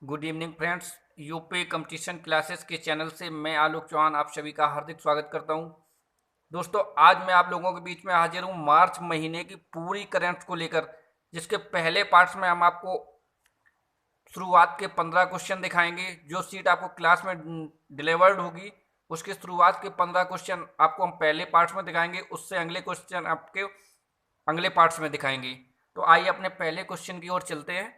Good evening friends. UP competition classes के channel से मैं आलोक चौहान आप सभी का हार्दिक स्वागत करता हूं। दोस्तों, आज मैं आप लोगों के बीच में हाजिर हूं मार्च महीने की पूरी करंट को लेकर, जिसके पहले पार्ट्स में हम आपको शुरुआत के 15 क्वेश्चन दिखाएंगे। जो सीट आपको क्लास में डिलीवर्ड होगी उसके शुरुआत के 15 क्वेश्चन आपको हम पहले पार्ट्स में दिखाएंगे, उससे अगले क्वेश्चन आपके अगले पार्ट्स में दिखाएंगे। तो आइए अपने पहले क्वेश्चन की ओर चलते हैं।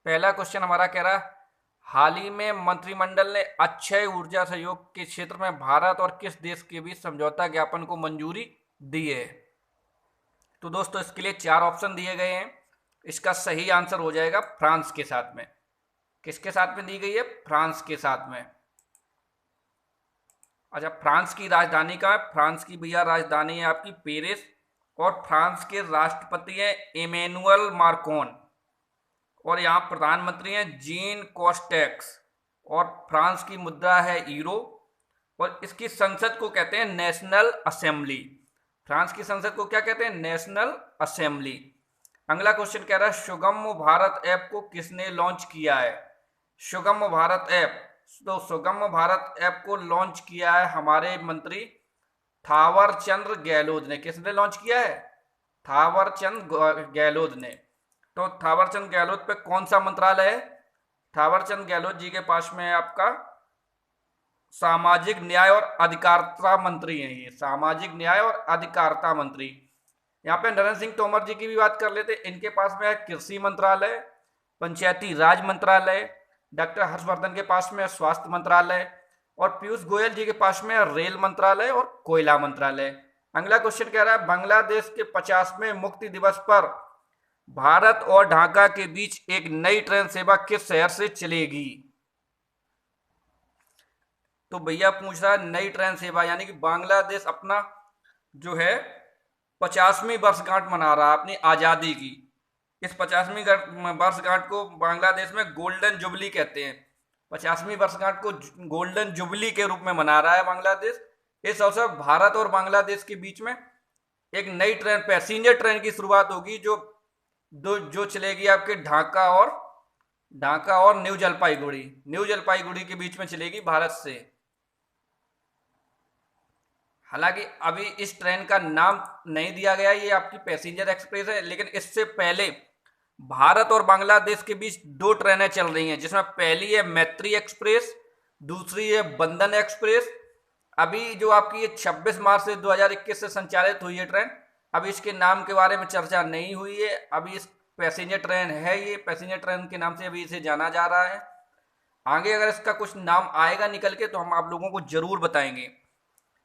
पहला क्वेश्चन हमारा कह रहा है, हाल ही में मंत्रिमंडल ने अक्षय ऊर्जा सहयोग के क्षेत्र में भारत और किस देश के बीच समझौता ज्ञापन को मंजूरी दी है। तो दोस्तों, इसके लिए चार ऑप्शन दिए गए हैं। इसका सही आंसर हो जाएगा फ्रांस के साथ में। किसके साथ में दी गई है? फ्रांस के साथ में। अच्छा, फ्रांस की राजधानी कहाँ है? फ्रांस की भैया राजधानी है आपकी पेरिस, और फ्रांस के राष्ट्रपति हैं इमैनुअल मार्कोन, और यहाँ प्रधानमंत्री हैं जीन कोस्टेक्स, और फ्रांस की मुद्रा है यूरो, और इसकी संसद को कहते हैं नेशनल असेंबली। फ्रांस की संसद को क्या कहते हैं? National assembly. अगला क्वेश्चन कह रहा है, सुगम्य भारत ऐप को किसने लॉन्च किया है? सुगम्य भारत ऐप, तो सुगम्य भारत ऐप को लॉन्च किया है हमारे मंत्री थावर चंद गहलोत ने। किसने लॉन्च किया है? थावर चंद गहलोत ने। तो थावर चंद गहलोत पे कौन सा मंत्रालय है? थावर चंद गहलोत जी के पास में है आपका सामाजिक न्याय और अधिकारिता मंत्री है। ये सामाजिक न्याय और अधिकारिता मंत्री। यहाँ पे नरेंद्र सिंह तोमर जी की भी बात कर लेते। इनके पास में है कृषि मंत्रालय, पंचायती राज मंत्रालय, डॉक्टर हर्षवर्धन के पास में है स्वास्थ्य मंत्रालय, और पीयूष गोयल जी के पास में है रेल मंत्रालय और कोयला मंत्रालय। अगला क्वेश्चन कह रहा है, बांग्लादेश के 50वें मुक्ति दिवस पर भारत और ढाका के बीच एक नई ट्रेन सेवा किस शहर से चलेगी? तो भैया पूछ रहा है नई ट्रेन सेवा, यानी कि बांग्लादेश अपना जो है 50वीं वर्षगांठ मना रहा है अपनी आजादी की। इस 50वीं वर्षगांठ को बांग्लादेश में गोल्डन जुबली कहते हैं। 50वीं वर्षगांठ को गोल्डन जुबली के रूप में मना रहा है बांग्लादेश। इस अवसर भारत और बांग्लादेश के बीच में एक नई ट्रेन, पैसेंजर ट्रेन की शुरुआत होगी, जो चलेगी आपके ढाका और न्यू जलपाईगुड़ी के बीच में चलेगी भारत से। हालांकि अभी इस ट्रेन का नाम नहीं दिया गया, ये आपकी पैसेंजर एक्सप्रेस है, लेकिन इससे पहले भारत और बांग्लादेश के बीच दो ट्रेनें चल रही हैं, जिसमें पहली है मैत्री एक्सप्रेस, दूसरी है बंधन एक्सप्रेस। अभी जो आपकी ये 26 मार्च से 2021 से संचालित हुई है ट्रेन, अभी इसके नाम के बारे में चर्चा नहीं हुई है। अभी इस पैसेंजर ट्रेन है, ये पैसेंजर ट्रेन के नाम से अभी इसे जाना जा रहा है। आगे अगर इसका कुछ नाम आएगा निकल के तो हम आप लोगों को जरूर बताएंगे।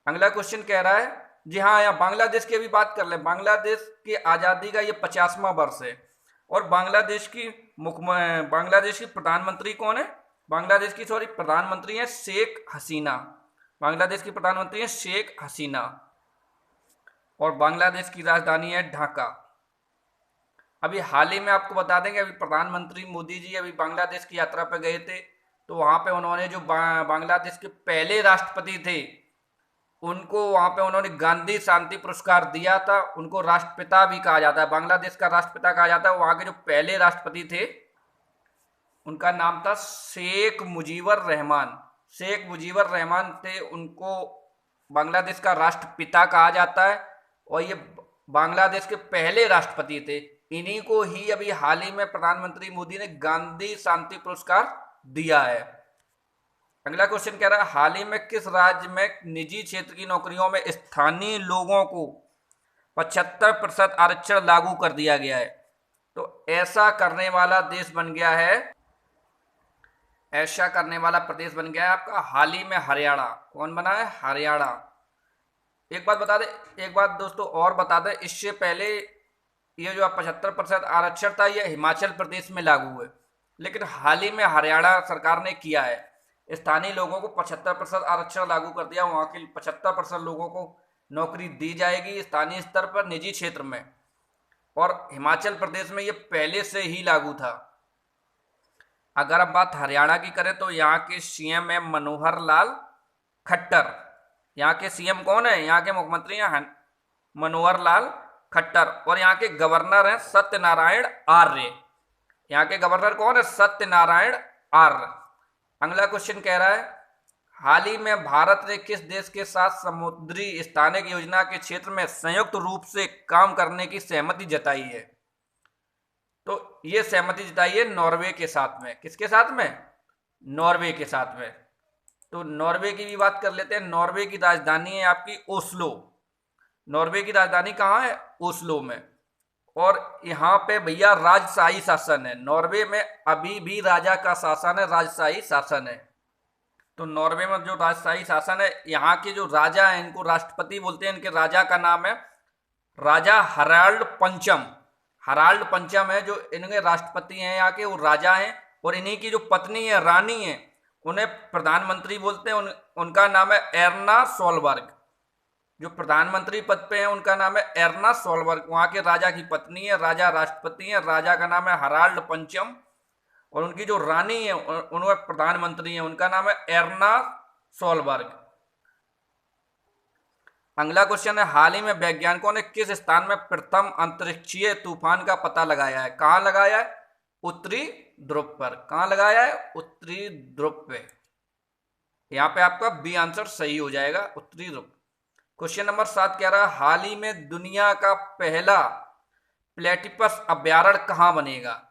अगला क्वेश्चन कह रहा है, जी हाँ, यहाँ बांग्लादेश की भी बात कर ले। बांग्लादेश की आज़ादी का ये 50वां वर्ष है, और बांग्लादेश की प्रधानमंत्री कौन है? प्रधानमंत्री है शेख हसीना। बांग्लादेश की प्रधानमंत्री है शेख हसीना, और बांग्लादेश की राजधानी है ढाका। अभी हाल ही में आपको बता देंगे, अभी प्रधानमंत्री मोदी जी अभी बांग्लादेश की यात्रा पर गए थे, तो वहां पे उन्होंने जो बांग्लादेश के पहले राष्ट्रपति थे उनको वहां पे उन्होंने गांधी शांति पुरस्कार दिया था। उनको राष्ट्रपिता भी कहा जाता है, बांग्लादेश का राष्ट्रपिता कहा जाता है। वहां के जो पहले राष्ट्रपति थे उनका नाम था शेख मुजीबर रहमान। शेख मुजीबर रहमान थे, उनको बांग्लादेश का राष्ट्रपिता कहा जाता है, और ये बांग्लादेश के पहले राष्ट्रपति थे। इन्हीं को ही अभी हाल ही में प्रधानमंत्री मोदी ने गांधी शांति पुरस्कार दिया है। अगला क्वेश्चन कह रहा है, हाल ही में किस राज्य में निजी क्षेत्र की नौकरियों में स्थानीय लोगों को 75% आरक्षण लागू कर दिया गया है? तो ऐसा करने वाला प्रदेश बन गया है आपका हाल ही में हरियाणा। कौन बना है? हरियाणा। एक बात दोस्तों और बता दें, इससे पहले ये जो 75% आरक्षण था ये हिमाचल प्रदेश में लागू है, लेकिन हाल ही में हरियाणा सरकार ने किया है। स्थानीय लोगों को 75% आरक्षण लागू कर दिया। वहां के 75% लोगों को नौकरी दी जाएगी स्थानीय स्तर पर निजी क्षेत्र में, और हिमाचल प्रदेश में ये पहले से ही लागू था। अगर अब बात हरियाणा की करें तो यहाँ के सीएम है मनोहर लाल खट्टर। यहाँ के सीएम कौन है? यहाँ के मुख्यमंत्री हैं मनोहर लाल खट्टर, और यहाँ के गवर्नर हैं सत्यनारायण आर्य। यहाँ के गवर्नर कौन है? सत्यनारायण आर्य। अगला क्वेश्चन कह रहा है हाल ही में भारत ने किस देश के साथ समुद्री स्थानिक योजना के क्षेत्र में संयुक्त रूप से काम करने की सहमति जताई है? तो ये सहमति जताई है नॉर्वे के साथ में। किसके साथ में? नॉर्वे के साथ में। तो नॉर्वे की भी बात कर लेते हैं। नॉर्वे की राजधानी है आपकी ओस्लो। नॉर्वे की राजधानी कहाँ है? ओस्लो में। और यहाँ पे भैया राजशाही शासन है। नॉर्वे में अभी भी राजा का शासन है, राजशाही शासन है। तो नॉर्वे में जो राजशाही शासन है, यहाँ के जो राजा हैं इनको राष्ट्रपति बोलते हैं। इनके राजा का नाम है राजा हराल्ड पंचम। हराल्ड पंचम है जो इनके राष्ट्रपति हैं, यहाँ के वो राजा हैं। और इन्हीं की जो पत्नी है, रानी है, उन्हें प्रधानमंत्री बोलते हैं। उनका नाम है एर्ना सोलबर्ग। जो प्रधानमंत्री पद पे हैं उनका नाम है एर्ना सोलबर्ग। वहाँ के राजा की पत्नी है, राजा राष्ट्रपति है। राजा का नाम है हराल्ड पंचम और उनकी जो रानी है उनका प्रधानमंत्री है, उनका नाम है एर्ना सोलबर्ग। अगला क्वेश्चन है हाल ही में वैज्ञानिकों ने किस स्थान में प्रथम अंतरिक्षीय तूफान का पता लगाया है? कहाँ लगाया है? उत्तरी ध्रुव पर। कहाँ लगाया है? उत्तरी ध्रुव पे। यहाँ पे आपका बी आंसर सही हो जाएगा, उत्तरी ध्रुव। क्वेश्चन नंबर 7 कह रहा है हाल ही में दुनिया का पहला प्लेटिपस अभ्यारण्य कहाँ बनेगा?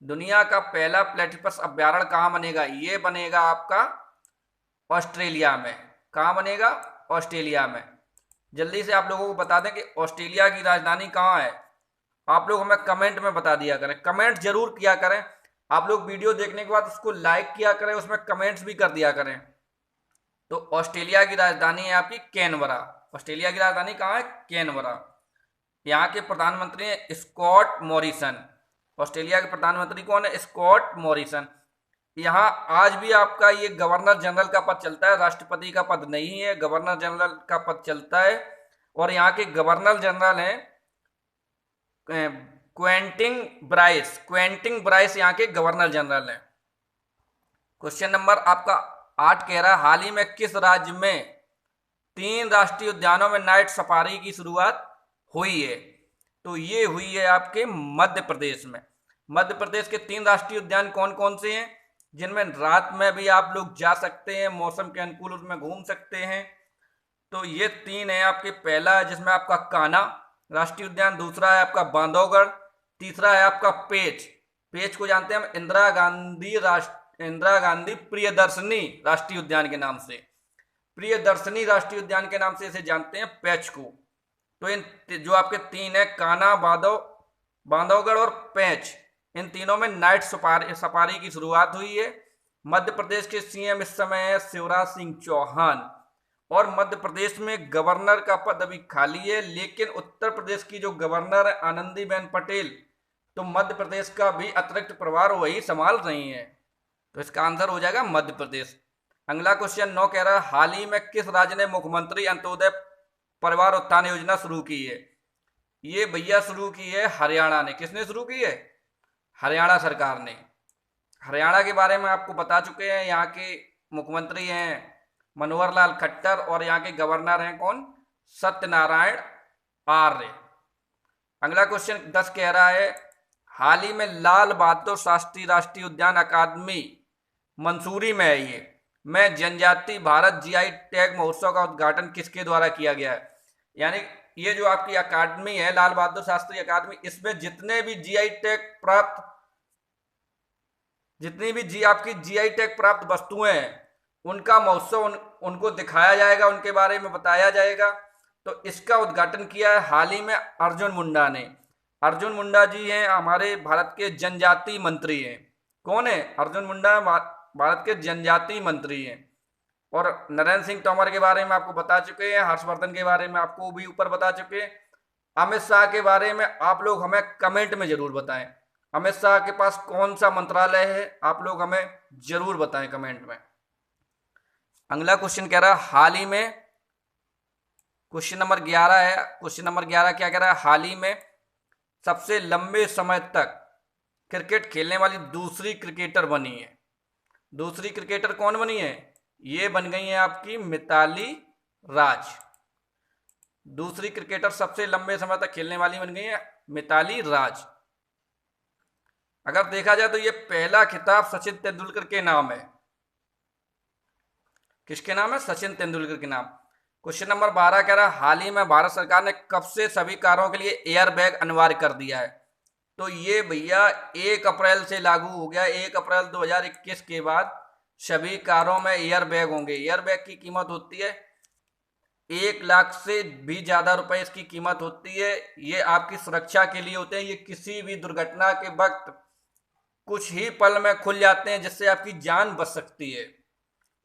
दुनिया का पहला प्लेटिपस अभ्यारण्य कहाँ बनेगा? ये बनेगा आपका ऑस्ट्रेलिया में। कहाँ बनेगा? ऑस्ट्रेलिया में। जल्दी से आप लोगों को बता दें कि ऑस्ट्रेलिया की राजधानी कहाँ है। आप लोग हमें कमेंट में बता दिया करें, कमेंट जरूर किया करें। आप लोग वीडियो देखने के बाद उसको लाइक किया करें, उसमें कमेंट्स भी कर दिया करें। तो ऑस्ट्रेलिया की राजधानी है आपकी कैनबरा। ऑस्ट्रेलिया की राजधानी कहाँ है? कैनबरा। यहाँ के प्रधानमंत्री हैं स्कॉट मॉरिसन। ऑस्ट्रेलिया के प्रधानमंत्री कौन है? Scott Morrison. यहाँ आज भी आपका ये गवर्नर जनरल का पद चलता है, राष्ट्रपति का पद नहीं है, गवर्नर जनरल का पद चलता है। और यहाँ के गवर्नर जनरल हैं क्वेंटिन ब्राइस। क्वेंटिन ब्राइस यहाँ के गवर्नर जनरल हैं। क्वेश्चन नंबर आपका 8 कह रहा है हाल ही में किस राज्य में 3 राष्ट्रीय उद्यानों में नाइट सफारी की शुरुआत हुई है? तो ये हुई है आपके मध्य प्रदेश में। मध्य प्रदेश के 3 राष्ट्रीय उद्यान कौन कौन से हैं जिनमें रात में भी आप लोग जा सकते हैं, मौसम के अनुकूल उसमें घूम सकते हैं? तो ये 3 है आपके। पहला है जिसमें आपका कान्हा राष्ट्रीय उद्यान, दूसरा है आपका बांधवगढ़, तीसरा है आपका पेंच। पेंच को जानते हैं हम इंदिरा गांधी प्रियदर्शनी राष्ट्रीय उद्यान के नाम से। प्रियदर्शनी राष्ट्रीय उद्यान के नाम से इसे जानते हैं, पेंच को। तो इन जो आपके 3 है कान्हा, बांधवगढ़ और पेंच, इन तीनों में नाइट सफारी की शुरुआत हुई है। मध्य प्रदेश के सीएम इस समय है शिवराज सिंह चौहान। और मध्य प्रदेश में गवर्नर का पद अभी खाली है, लेकिन उत्तर प्रदेश की जो गवर्नर है आनंदीबेन पटेल, तो मध्य प्रदेश का भी अतिरिक्त प्रभार वही संभाल रही हैं। तो इसका आंसर हो जाएगा मध्य प्रदेश। अगला क्वेश्चन 9 कह रहा है हाल ही में किस राज्य ने मुख्यमंत्री अंत्योदय परिवार उत्थान योजना शुरू की है? ये भैया शुरू की है हरियाणा ने। किसने शुरू की है? हरियाणा सरकार ने। हरियाणा के बारे में आपको बता चुके हैं। यहाँ के मुख्यमंत्री हैं मनोहर लाल खट्टर और यहाँ के गवर्नर हैं कौन? सत्यनारायण आर्य। अगला क्वेश्चन 10 कह रहा है हाल ही में लाल बहादुर शास्त्री राष्ट्रीय उद्यान अकादमी मंसूरी में है ये में जनजाति भारत जीआई टैग महोत्सव का उद्घाटन किसके द्वारा किया गया है? यानी ये जो आपकी अकादमी है लाल बहादुर शास्त्री अकादमी, इसमें जितने भी जीआई टैग प्राप्त जितनी भी आपकी जीआई टैग प्राप्त वस्तुएं हैं उनका महोत्सव उनको दिखाया जाएगा, उनके बारे में बताया जाएगा। तो इसका उद्घाटन किया है हाल ही में अर्जुन मुंडा ने। अर्जुन मुंडा जी हैं हमारे भारत के जनजाति मंत्री हैं। कौन है? अर्जुन मुंडा भारत के जनजाति मंत्री हैं। और नरेंद्र सिंह तोमर के बारे में आपको बता चुके हैं, हर्षवर्धन के बारे में आपको भी ऊपर बता चुके हैं। अमित शाह के बारे में आप लोग हमें कमेंट में जरूर बताएं। अमित शाह के पास कौन सा मंत्रालय है आप लोग हमें जरूर बताएं कमेंट में। अगला क्वेश्चन कह रहा है हाल ही में, क्वेश्चन नंबर 11 है। क्वेश्चन नंबर 11 क्या कह रहा है हाल ही में सबसे लंबे समय तक क्रिकेट खेलने वाली दूसरी क्रिकेटर बनी है। दूसरी क्रिकेटर कौन बनी है? ये बन गई है आपकी मिताली राज। दूसरी क्रिकेटर सबसे लंबे समय तक खेलने वाली बन गई है मिताली राज। अगर देखा जाए तो ये पहला खिताब सचिन तेंदुलकर के नाम है। किसके नाम है? सचिन तेंदुलकर के नाम। क्वेश्चन नंबर 12 कह रहा है हाल ही में भारत सरकार ने कब से सभी कारों के लिए एयर बैग अनिवार्य कर दिया है? तो ये भैया 1 अप्रैल से लागू हो गया। 1 अप्रैल 2021 के बाद सभी कारों में एयर बैग होंगे। एयर बैग की कीमत होती है 1 लाख से भी ज्यादा रुपए इसकी कीमत होती है। ये आपकी सुरक्षा के लिए होते हैं। ये किसी भी दुर्घटना के वक्त कुछ ही पल में खुल जाते हैं जिससे आपकी जान बच सकती है।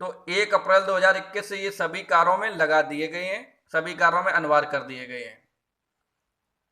तो 1 अप्रैल 2021 से ये सभी कारों में लगा दिए गए हैं, सभी कारों में अनिवार्य कर दिए गए हैं।